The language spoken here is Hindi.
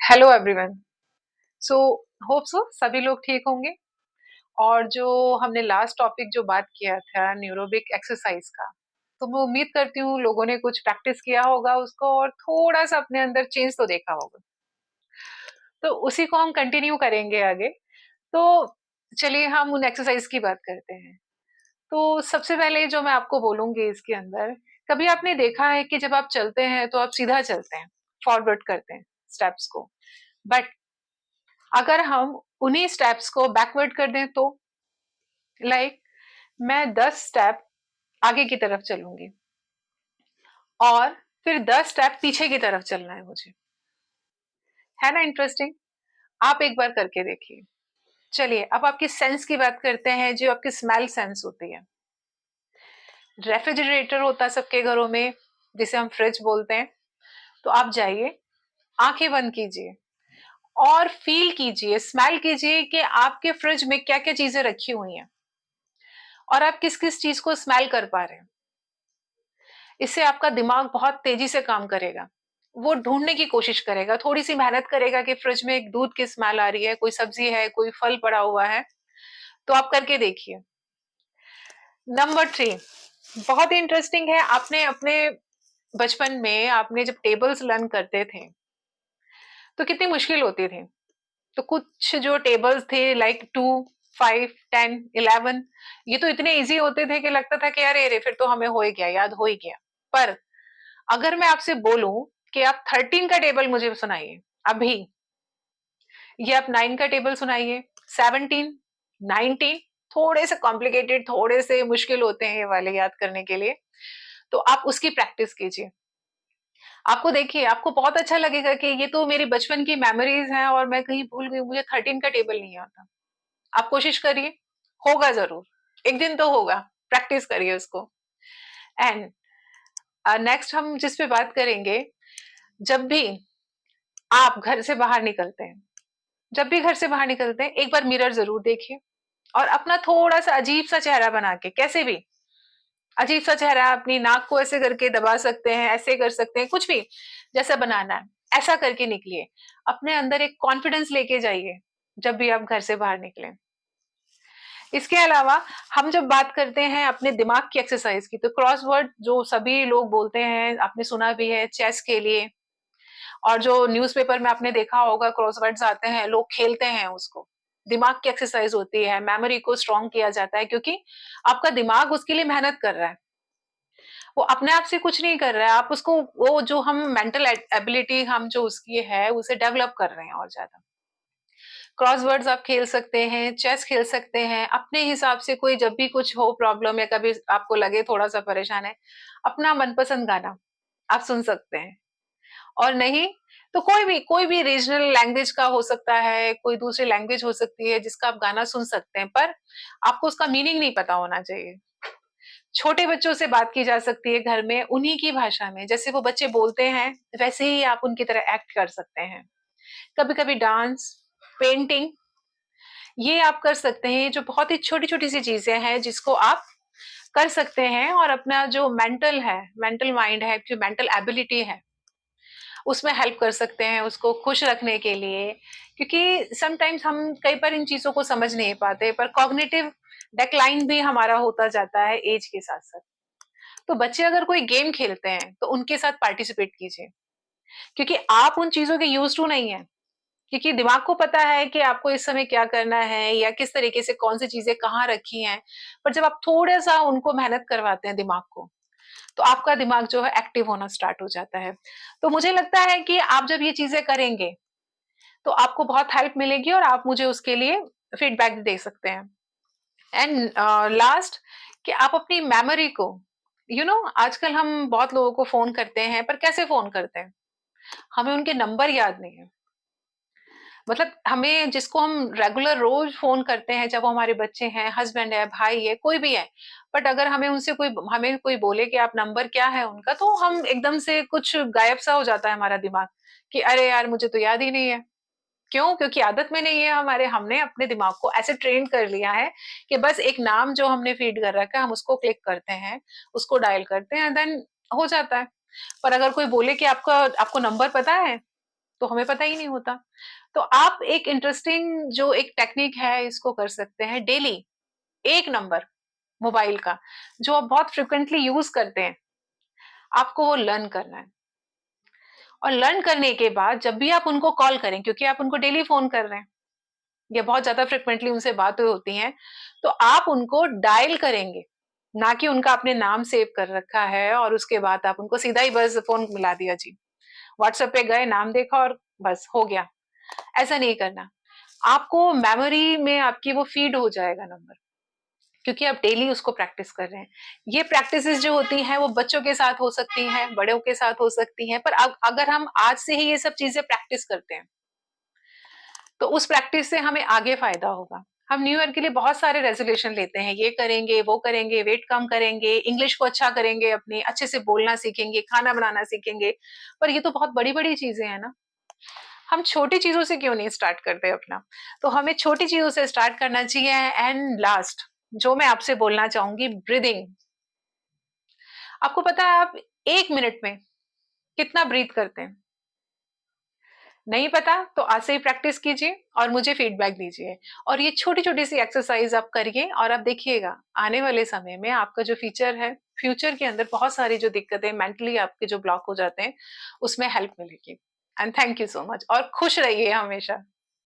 Hello everyone. So hope so सभी लोग ठीक होंगे। और जो हमने लास्ट टॉपिक जो बात किया था न्यूरोबिक एक्सरसाइज का, तो मैं उम्मीद करती हूँ लोगों ने कुछ प्रैक्टिस किया होगा उसको और थोड़ा सा अपने अंदर चेंज तो देखा होगा। तो उसी को हम कंटिन्यू करेंगे आगे। तो चलिए हम उन एक्सरसाइज की बात करते हैं। तो सबसे पहले जो मैं आपको बोलूंगी इसके अंदर, कभी आपने देखा है कि जब आप चलते हैं तो आप सीधा चलते हैं, फॉरवर्ड करते हैं स्टेप्स को। बट अगर हम उन्हीं स्टेप्स को बैकवर्ड कर दें तो, लाइक मैं 10 स्टेप आगे की तरफ चलूंगी और फिर 10 स्टेप पीछे की तरफ चलना है मुझे। है ना इंटरेस्टिंग? आप एक बार करके देखिए। चलिए अब आपकी सेंस की बात करते हैं, जो आपकी स्मेल सेंस होती है। रेफ्रिजरेटर होता है सबके घरों में, जिसे हम फ्रिज बोलते हैं। तो आप जाइए, आंखें बंद कीजिए और फील कीजिए, स्मेल कीजिए कि आपके फ्रिज में क्या क्या चीजें रखी हुई हैं और आप किस किस चीज को स्मेल कर पा रहे हैं। इससे आपका दिमाग बहुत तेजी से काम करेगा। वो ढूंढने की कोशिश करेगा, थोड़ी सी मेहनत करेगा कि फ्रिज में एक दूध की स्मेल आ रही है, कोई सब्जी है, कोई फल पड़ा हुआ है। तो आप करके देखिए। नंबर 3 बहुत ही इंटरेस्टिंग है। आपने अपने बचपन में आपने जब टेबल्स लर्न करते थे तो कितनी मुश्किल होती थी। तो कुछ जो टेबल्स थे लाइक 2, 5, 10, 11, ये तो इतने इजी होते थे कि लगता था कि अरे अरे फिर तो हमें हो ही गया, याद हो ही गया। पर अगर मैं आपसे बोलूं कि आप 13 का टेबल मुझे सुनाइए अभी, ये आप 9 का टेबल सुनाइए, 17, 19, थोड़े से कॉम्प्लिकेटेड, थोड़े से मुश्किल होते हैं ये वाले याद करने के लिए। तो आप उसकी प्रैक्टिस कीजिए। आपको देखिए, आपको बहुत अच्छा लगेगा कि ये तो मेरी बचपन की मेमोरीज हैं और मैं कहीं भूल गई, मुझे 13 का टेबल नहीं आता। आप कोशिश करिए, होगा जरूर, एक दिन तो होगा। प्रैक्टिस करिए उसको। एंड नेक्स्ट हम जिस पे बात करेंगे, जब भी आप घर से बाहर निकलते हैं, जब भी घर से बाहर निकलते हैं एक बार मिरर जरूर देखिए और अपना थोड़ा सा अजीब सा चेहरा बना के, कैसे भी अजीब सा चेहरा, अपनी नाक को ऐसे करके दबा सकते हैं, ऐसे कर सकते हैं, कुछ भी जैसा बनाना है ऐसा करके निकलिए। अपने अंदर एक कॉन्फिडेंस लेके जाइए जब भी आप घर से बाहर निकलें। इसके अलावा हम जब बात करते हैं अपने दिमाग की एक्सरसाइज की, तो क्रॉसवर्ड जो सभी लोग बोलते हैं, आपने सुना भी है, चेस के लिए। और जो न्यूज़पेपर में आपने देखा होगा क्रॉसवर्ड्स आते हैं, लोग खेलते हैं उसको। दिमाग की एक्सरसाइज होती है, मेमोरी को स्ट्रांग किया जाता है, क्योंकि आपका दिमाग उसके लिए मेहनत कर रहा है। वो अपने आप से कुछ नहीं कर रहा है, आप उसको, वो जो हम मेंटल एबिलिटी हम जो उसकी है उसे डेवलप कर रहे हैं और ज्यादा। क्रॉसवर्ड्स आप खेल सकते हैं, चेस खेल सकते हैं अपने हिसाब से। कोई जब भी कुछ हो प्रॉब्लम या कभी आपको लगे थोड़ा सा परेशान है, अपना मनपसंद गाना आप सुन सकते हैं। और नहीं तो कोई भी रीजनल लैंग्वेज का हो सकता है, कोई दूसरी लैंग्वेज हो सकती है जिसका आप गाना सुन सकते हैं, पर आपको उसका मीनिंग नहीं पता होना चाहिए। छोटे बच्चों से बात की जा सकती है घर में उन्हीं की भाषा में, जैसे वो बच्चे बोलते हैं वैसे ही आप उनकी तरह एक्ट कर सकते हैं। कभी कभी डांस, पेंटिंग, ये आप कर सकते हैं, जो बहुत ही छोटी छोटी सी चीजें हैं जिसको आप कर सकते हैं और अपना जो मेंटल है, मेंटल माइंड है, जो मेंटल एबिलिटी है, उसमें हेल्प कर सकते हैं उसको खुश रखने के लिए। क्योंकि समटाइम्स हम कई बार इन चीजों को समझ नहीं पाते, पर कॉग्निटिव डेक्लाइन भी हमारा होता जाता है एज के साथ साथ। तो बच्चे अगर कोई गेम खेलते हैं तो उनके साथ पार्टिसिपेट कीजिए, क्योंकि आप उन चीजों के यूज टू नहीं है। क्योंकि दिमाग को पता है कि आपको इस समय क्या करना है या किस तरीके से कौन सी चीजें कहाँ रखी हैं। पर जब आप थोड़ा सा उनको मेहनत करवाते हैं दिमाग को, तो आपका दिमाग जो है एक्टिव होना स्टार्ट हो जाता है। तो मुझे लगता है कि आप जब ये चीजें करेंगे तो आपको बहुत हेल्प मिलेगी और आप मुझे उसके लिए फीडबैक दे सकते हैं। एंड लास्ट, कि आप अपनी मेमोरी को, आजकल हम बहुत लोगों को फोन करते हैं, पर कैसे फोन करते हैं, हमें उनके नंबर याद नहीं है। मतलब हमें जिसको हम रेगुलर रोज फोन करते हैं, जब वो हमारे बच्चे हैं, हस्बैंड है, भाई है, कोई भी है, बट अगर हमें कोई बोले कि आप नंबर क्या है उनका, तो हम एकदम से कुछ गायब सा हो जाता है हमारा दिमाग कि अरे यार मुझे तो याद ही नहीं है। क्यों? क्योंकि आदत में नहीं है हमारे, हमने अपने दिमाग को ऐसे ट्रेन कर लिया है कि बस एक नाम जो हमने फीड कर रखा है, हम उसको क्लिक करते हैं, उसको डायल करते हैं, देन हो जाता है। पर अगर कोई बोले कि आपका आपको नंबर पता है, तो हमें पता ही नहीं होता। तो आप एक इंटरेस्टिंग जो एक टेक्निक है इसको कर सकते हैं डेली, एक नंबर मोबाइल का जो आप बहुत फ्रिक्वेंटली यूज करते हैं, आपको वो लर्न करना है। और लर्न करने के बाद जब भी आप उनको कॉल करें, क्योंकि आप उनको डेली फोन कर रहे हैं या बहुत ज्यादा फ्रिक्वेंटली उनसे बातें होती हैं, तो आप उनको डायल करेंगे, ना कि उनका आपने नाम सेव कर रखा है और उसके बाद आप उनको सीधा ही बस फोन मिला दिया जी, व्हाट्सएप पे गए, नाम देखा और बस हो गया। ऐसा नहीं करना। आपको मेमोरी में आपकी वो फीड हो जाएगा नंबर, क्योंकि आप डेली उसको प्रैक्टिस कर रहे हैं। ये प्रैक्टिसेस जो होती हैं वो बच्चों के साथ हो सकती हैं, बड़ों के साथ हो सकती हैं, पर अगर हम आज से ही ये सब चीजें प्रैक्टिस करते हैं तो उस प्रैक्टिस से हमें आगे फायदा होगा। हम न्यू ईयर के लिए बहुत सारे रेजोल्यूशन लेते हैं, ये करेंगे, वो करेंगे, वेट कम करेंगे, इंग्लिश को अच्छा करेंगे, अपनी अच्छे से बोलना सीखेंगे, खाना बनाना सीखेंगे, पर ये तो बहुत बड़ी बड़ी चीजें हैं ना। हम छोटी चीजों से क्यों नहीं स्टार्ट करते अपना? तो हमें छोटी चीजों से स्टार्ट करना चाहिए। एंड लास्ट जो मैं आपसे बोलना चाहूंगी, ब्रीदिंग। आपको पता है आप 1 मिनट में कितना ब्रीथ करते हैं? नहीं पता? तो आज से ही प्रैक्टिस कीजिए और मुझे फीडबैक दीजिए। और ये छोटी छोटी सी एक्सरसाइज आप करिए और आप देखिएगा आने वाले समय में आपका जो फ्यूचर के अंदर बहुत सारी जो दिक्कतें मेंटली आपके जो ब्लॉक हो जाते हैं उसमें हेल्प मिलेगी। And thank you so much, और खुश रहिए हमेशा।